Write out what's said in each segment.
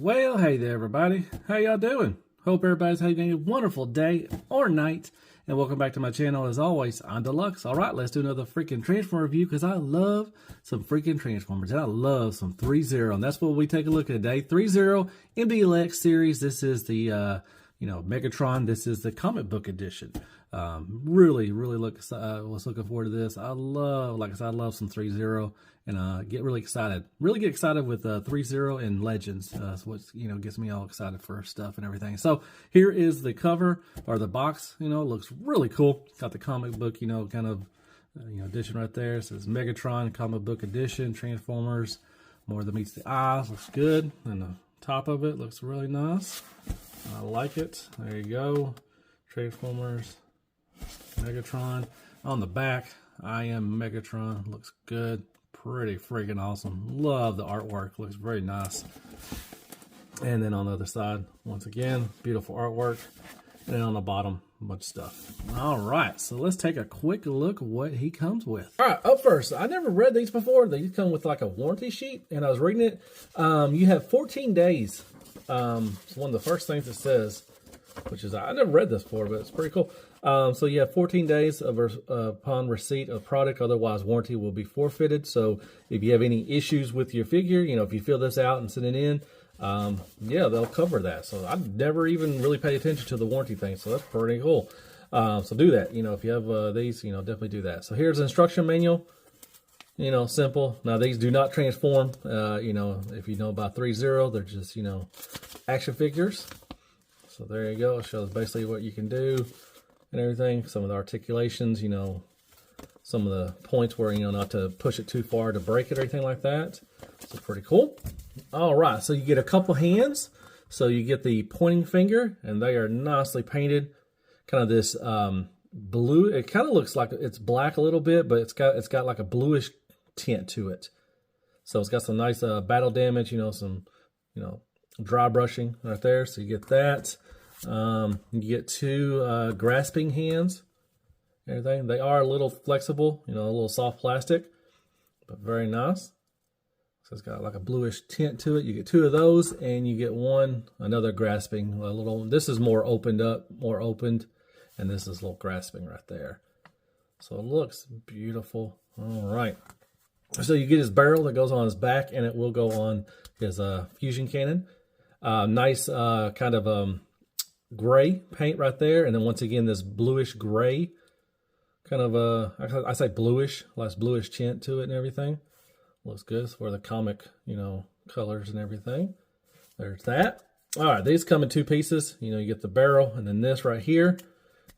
Well, hey there, everybody. How y'all doing? Hope everybody's having a wonderful day or night. And welcome back to my channel. As always, I'm Deluxe. All right, let's do another freaking Transformer review because I love some freaking Transformers. And I love some Threezero. And that's what we take a look at today. Threezero MDLX series. This is the, Megatron. This is the comic book edition. Really was looking forward to this. I love, like I said, I love some Threezero. And get really excited. Really get excited with Threezero and Legends. That's what gets me all excited for stuff and everything. So here is the cover or the box. It looks really cool. Got the comic book, kind of edition right there. It says Megatron comic book edition. Transformers. More than meets the eyes. Looks good. And the top of it looks really nice. I like it. There you go. Transformers. Megatron. On the back, I am Megatron. Looks good. Pretty freaking awesome. Love the artwork. Looks very nice. And then on the other side, once again, beautiful artwork. And then on the bottom, a bunch of stuff. All right, so let's take a quick look at what he comes with. All right, up first, I never read these before. They come with like a warranty sheet, and I was reading it. You have 14 days. It's one of the first things it says, which is, I never read this before, but it's pretty cool. So you have 14 days upon receipt of product, otherwise warranty will be forfeited. So if you have any issues with your figure, if you fill this out and send it in, yeah, they'll cover that. So I've never even really paid attention to the warranty thing, so that's pretty cool. So do that, if you have these, definitely do that. So here's the instruction manual, simple. Now these do not transform, if you know about Threezero, they're just, action figures. So there you go, it shows basically what you can do and everything. Some of the articulations, some of the points where, not to push it too far to break it or anything like that. So pretty cool. All right, so you get a couple hands. So you get the pointing finger, and they are nicely painted. Kind of this blue, it kind of looks like it's black a little bit, but it's got like a bluish tint to it. So it's got some nice battle damage, some, dry brushing right there. So you get that. You get two grasping hands, everything. They are a little flexible, a little soft plastic, but very nice. So it's got like a bluish tint to it. You get two of those, and you get another grasping, a little. This is more opened up, more opened, and this is a little grasping right there. So it looks beautiful. All right. So you get his barrel that goes on his back, and it will go on his fusion cannon. Nice kind of gray paint right there, and then once again this bluish gray, kind of I say bluish, less bluish tint to it and everything. Looks good. It's for the comic, colors and everything. There's that. All right, these come in two pieces. You get the barrel and then this right here.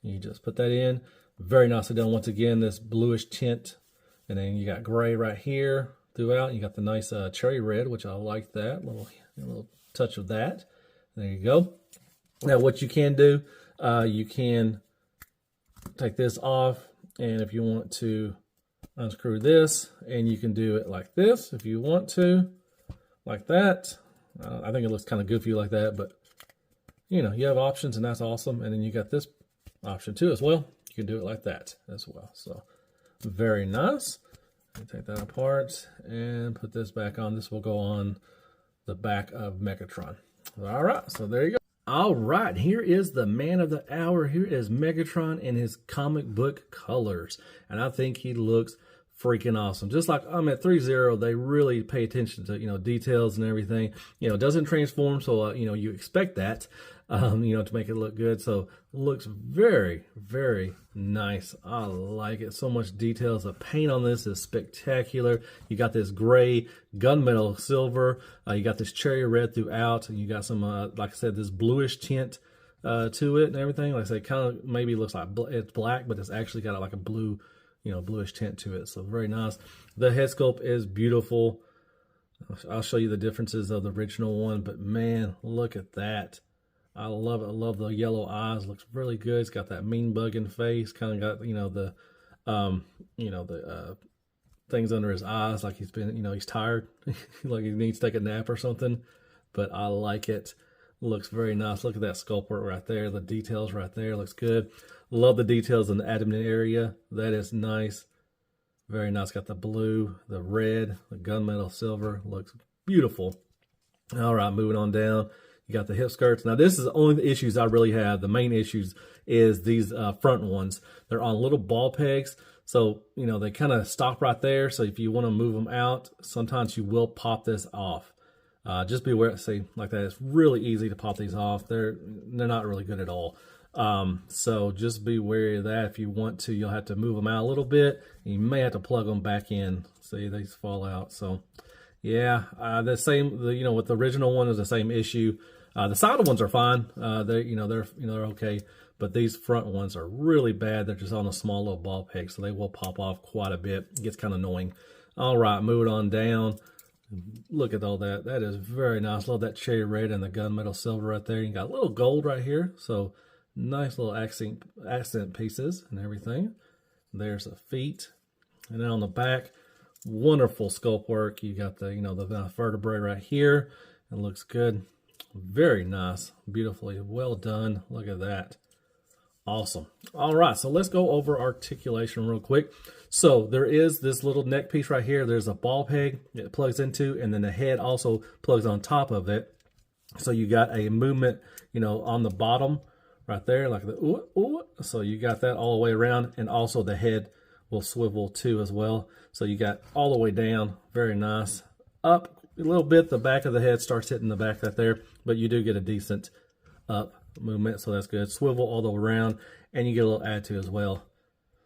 You just put that in. Very nicely done. Once again, this bluish tint, and then you got gray right here throughout. You got the nice cherry red, which I like that little touch of that. There you go. Now, what you can do, you can take this off, and if you want to unscrew this, and you can do it like this if you want to, like that. I think it looks kind of goofy like that, but you have options, and that's awesome. And then you got this option too as well. You can do it like that as well. So very nice. Take that apart and put this back on. This will go on the back of Megatron. All right, so there you go. All right, here is the man of the hour. Here is Megatron in his comic book colors. And I think he looks freaking awesome. Just like I'm at Threezero, they really pay attention to, details and everything. It doesn't transform, so, you expect that, to make it look good. So it looks very, very nice. I like it. So much details. The paint on this is spectacular. You got this gray gunmetal silver. You got this cherry red throughout. And you got some, like I said, this bluish tint to it and everything. Like I said, kind of maybe looks like it's black, but it's actually got like a blue, bluish tint to it. So very nice. The head sculpt is beautiful. I'll show you the differences of the original one, but man, look at that. I love it. I love the yellow eyes. Looks really good. It's got that mean bugging face. Kind of got, the things under his eyes, like he's been, he's tired, like he needs to take a nap or something. But I like it. Looks very nice. Look at that sculpt work right there. The details right there. Looks good. Love the details in the abdomen area. That is nice. Very nice. Got the blue, the red, the gunmetal silver. Looks beautiful. All right, moving on down. You got the hip skirts. Now, this is the only issues I really have. The main issues is these front ones. They're on little ball pegs. So, you know, they kind of stop right there. So if you want to move them out, sometimes you will pop this off. Just be aware, see, like that. It's really easy to pop these off. They're not really good at all. So just be wary of that. If you want to, you'll have to move them out a little bit. You may have to plug them back in. See, these fall out. So yeah, the same, you know, with the original one is the same issue. The side ones are fine. They're okay. But these front ones are really bad. They're just on a small little ball peg, so they will pop off quite a bit. It gets kind of annoying. All right, moving on down. Look at all that. That is very nice. Love that cherry red and the gunmetal silver right there. You got a little gold right here. So nice little accent pieces and everything. There's the feet. And then on the back, wonderful sculpt work. You got the, you know, the vertebrae right here. It looks good. Very nice. Beautifully well done. Look at that. Awesome. All right, so let's go over articulation real quick. So there is this little neck piece right here. There's a ball peg it plugs into, and then the head also plugs on top of it. So you got a movement, you know, on the bottom right there, like the ooh, ooh. So you got that all the way around, and also the head will swivel too as well. So you got all the way down. Very nice. Up a little bit, the back of the head starts hitting the back right there, but you do get a decent up movement, so that's good. Swivel all the way around, and you get a little attitude as well.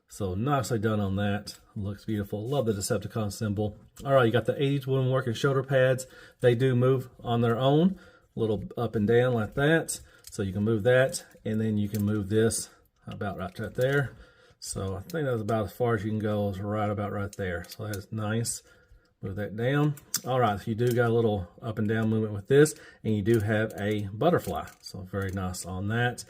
So nicely done on that. Looks beautiful. Love the Decepticon symbol. All right, you got the 80s woodwork and shoulder pads. They do move on their own, a little up and down like that. So you can move that, and then you can move this about right there. So I think that's about as far as you can go, is right about right there. So that's nice. Move that down. All right, so you do got a little up and down movement with this, and you do have a butterfly. So very nice on that.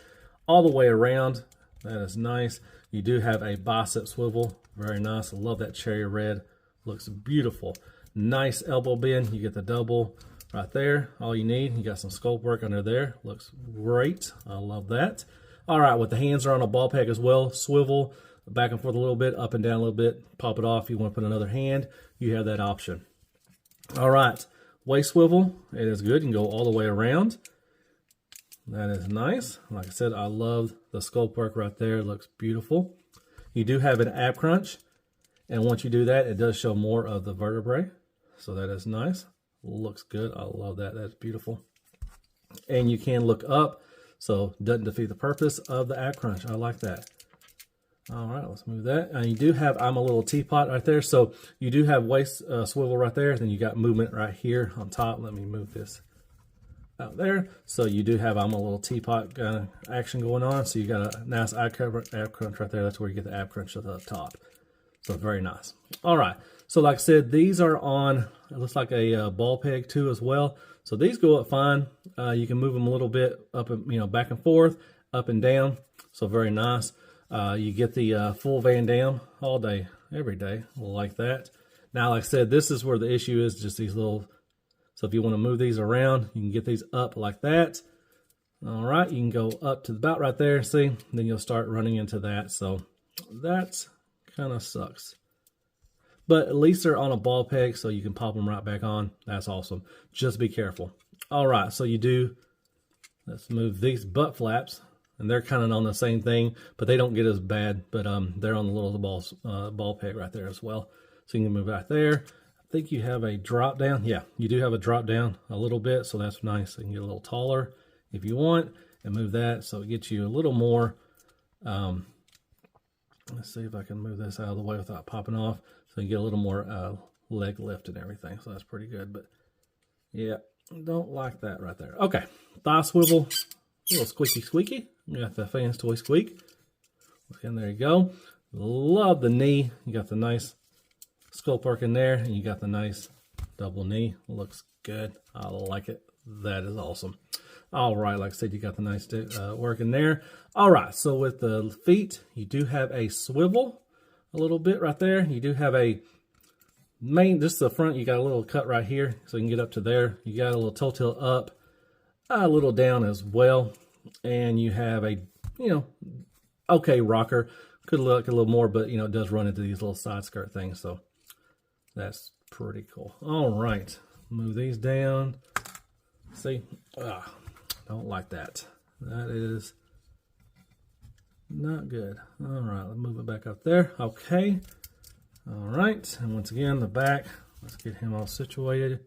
All the way around, that is nice. You do have a bicep swivel. Very nice. I love that cherry red. Looks beautiful. Nice elbow bend. You get the double right there. All you need. You got some sculpt work under there. Looks great. I love that. All right, with the hands are on a ball peg as well. Swivel back and forth a little bit, up and down a little bit. Pop it off. You want to put another hand, you have that option. All right, waist swivel. It is good. You can go all the way around. That is nice. Like I said, I love the sculpt work right there. It looks beautiful. You do have an ab crunch, and once you do that, it does show more of the vertebrae. So that is nice. Looks good. I love that. That's beautiful. And you can look up, so it doesn't defeat the purpose of the ab crunch. I like that. All right, let's move that. And you do have, I'm a little teapot right there. So you do have waist swivel right there. Then you got movement right here on top. Let me move this out there. So you do have, I'm a little teapot action going on. So you got a nice ab crunch right there. That's where you get the ab crunch at the top. So very nice. All right. So like I said, these are on, it looks like a ball peg too as well. So these go up fine. You can move them a little bit up, back and forth, up and down. So very nice. You get the full Van Damme all day, every day, like that. Now, like I said, this is where the issue is, just these little, so if you want to move these around, you can get these up like that. All right, you can go up to about right there, see? Then you'll start running into that, so that kind of sucks. But at least they're on a ball peg, so you can pop them right back on. That's awesome. Just be careful. All right, so you do, let's move these butt flaps. And they're kind of on the same thing, but they don't get as bad. But they're on the little ball peg right there as well. So you can move right there. I think you have a drop down. Yeah, you do have a drop down a little bit, so that's nice. You can get a little taller if you want, and move that so it gets you a little more. Let's see if I can move this out of the way without popping off, so you get a little more leg lift and everything. So that's pretty good. But yeah, don't like that right there. Okay, thigh swivel. A little squeaky squeaky. You got the Fans Toy Squeak. And there you go. Love the knee. You got the nice sculpt work in there, and you got the nice double knee. Looks good. I like it. That is awesome. All right, like I said, you got the nice work in there. All right, so with the feet, you do have a swivel a little bit right there. You do have a main, this is the front, you got a little cut right here, so you can get up to there. You got a little toe tilt up, a little down as well, and you have a, okay rocker. Could look a little more, but it does run into these little side skirt things, so that's pretty cool. All right, move these down. See, don't like that. That is not good. All right, let's move it back up there. Okay. All right, and once again, the back. Let's get him all situated.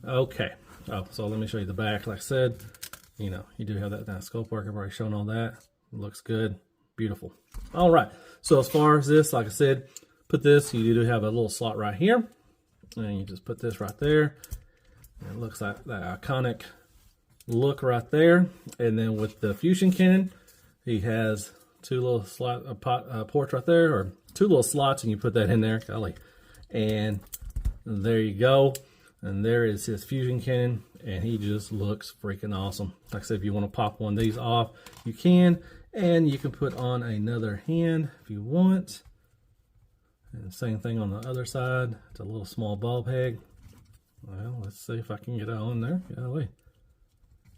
Okay. Oh, so let me show you the back. Like I said, you know, you do have that scope work. I've already shown all that. It looks good. Beautiful. All right. So as far as this, like I said, put this, you do have a little slot right here. And you just put this right there. And it looks like that iconic look right there. And then with the fusion cannon, he has two little ports right there, or two little slots, and you put that in there. Golly. And there you go. And there is his fusion cannon, and he just looks freaking awesome. Like I said, if you want to pop one of these off, you can. And you can put on another hand if you want. And same thing on the other side. It's a little small ball peg. Well, let's see if I can get it on there. Golly.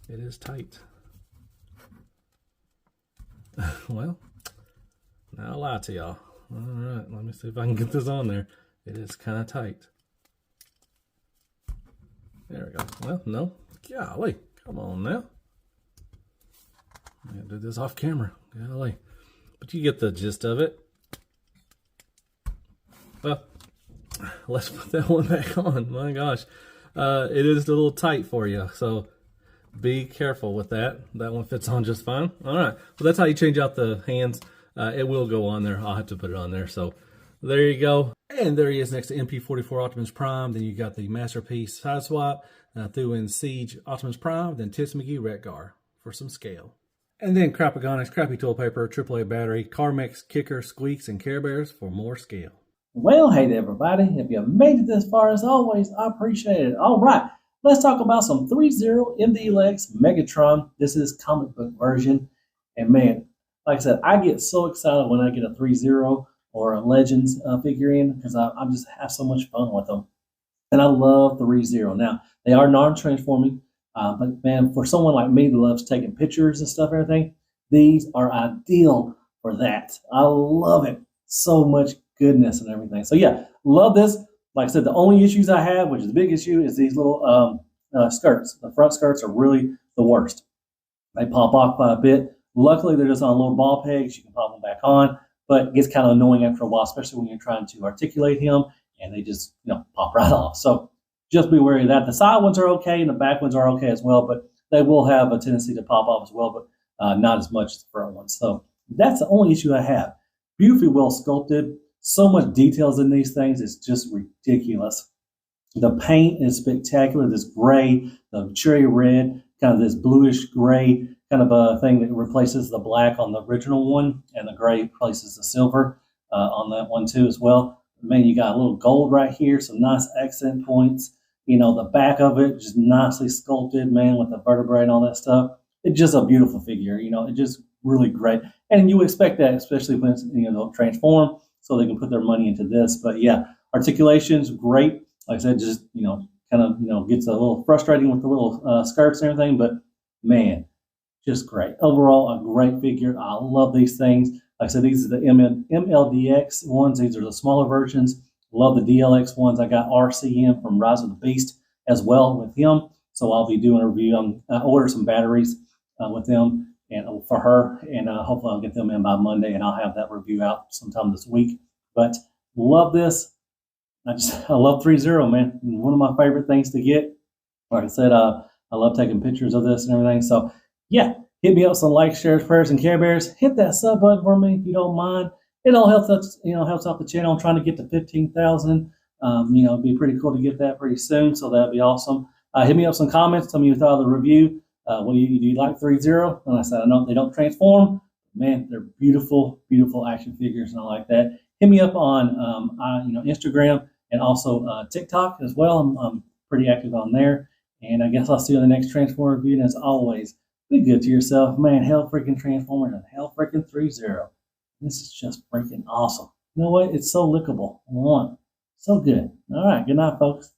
It is tight. Well, now I'll lie to y'all. All right, let me see if I can get this on there. It is kind of tight. There we go. Well, no. Golly, come on now. I gotta do this off camera. Golly. But you get the gist of it. Well, let's put that one back on. My gosh. It is a little tight for you, so be careful with that. That one fits on just fine. All right. Well, that's how you change out the hands. It will go on there. I'll have to put it on there. So there you go. And there he is next to MP44 Optimus Prime. Then you got the Masterpiece side swap. Threw in Siege Optimus Prime. Then Tits McGee Retgar for some scale. And then Crapagonics, Crappy Toilet Paper, AAA Battery, Carmex, Kicker, Squeaks, and Care Bears for more scale. Well, hey there, everybody. If you made it this far, as always, I appreciate it. All right, let's talk about some Threezero MDLX Megatron. This is comic book version. And man, like I said, I get so excited when I get a Threezero or a Legends figurine because I just have so much fun with them. And I love Threezero. Now, they are non-transforming, but man, for someone like me that loves taking pictures and stuff, everything, these are ideal for that. I love it. So much goodness and everything. So yeah, love this. Like I said, the only issues I have, which is the big issue, is these little skirts. The front skirts are really the worst. They pop off quite a bit. Luckily, they're just on little ball pegs. You can pop them back on, but it gets kind of annoying after a while, especially when you're trying to articulate him, and they just, pop right off. So just be wary of that. The side ones are okay, and the back ones are okay as well, but they will have a tendency to pop off as well, but not as much as the front ones. So that's the only issue I have. Beautifully well sculpted. So much details in these things. It's just ridiculous. The paint is spectacular. This gray, the cherry red, kind of this bluish gray kind of a thing that replaces the black on the original one, and the gray replaces the silver on that one too as well. Man, you got a little gold right here, some nice accent points. The back of it just nicely sculpted, man, with the vertebrae and all that stuff. It's just a beautiful figure. It's just really great. And you expect that, especially when it's, they'll transform, so they can put their money into this. But yeah, articulation's great. Like I said, just, kind of, gets a little frustrating with the little skirts and everything, but man, just great. Overall, a great figure. I love these things. Like I said, these are the MLDX ones. These are the smaller versions. Love the DLX ones. I got RCM from Rise of the Beast as well with him. So I'll be doing a review. I ordered some batteries with them and for her, and hopefully I'll get them in by Monday, and I'll have that review out sometime this week. But love this. I love Threezero, man. One of my favorite things to get. Like I said, I love taking pictures of this and everything. So yeah, hit me up some likes, shares, prayers, and Care Bears. Hit that sub button for me if you don't mind. It all helps us, helps out the channel. I'm trying to get to 15,000. It'd be pretty cool to get that pretty soon. So that'd be awesome. Hit me up some comments. Tell me your thought of the review. Do you like Threezero? And I said, I know they don't transform. Man, they're beautiful, beautiful action figures, and I like that. Hit me up on Instagram and also TikTok as well. I'm pretty active on there. And I guess I'll see you in the next Transformer review. And as always, be good to yourself, man. Hell freaking Transformers and hell freaking Threezero. This is just freaking awesome. You know what? It's so lickable. So good. All right. Good night, folks.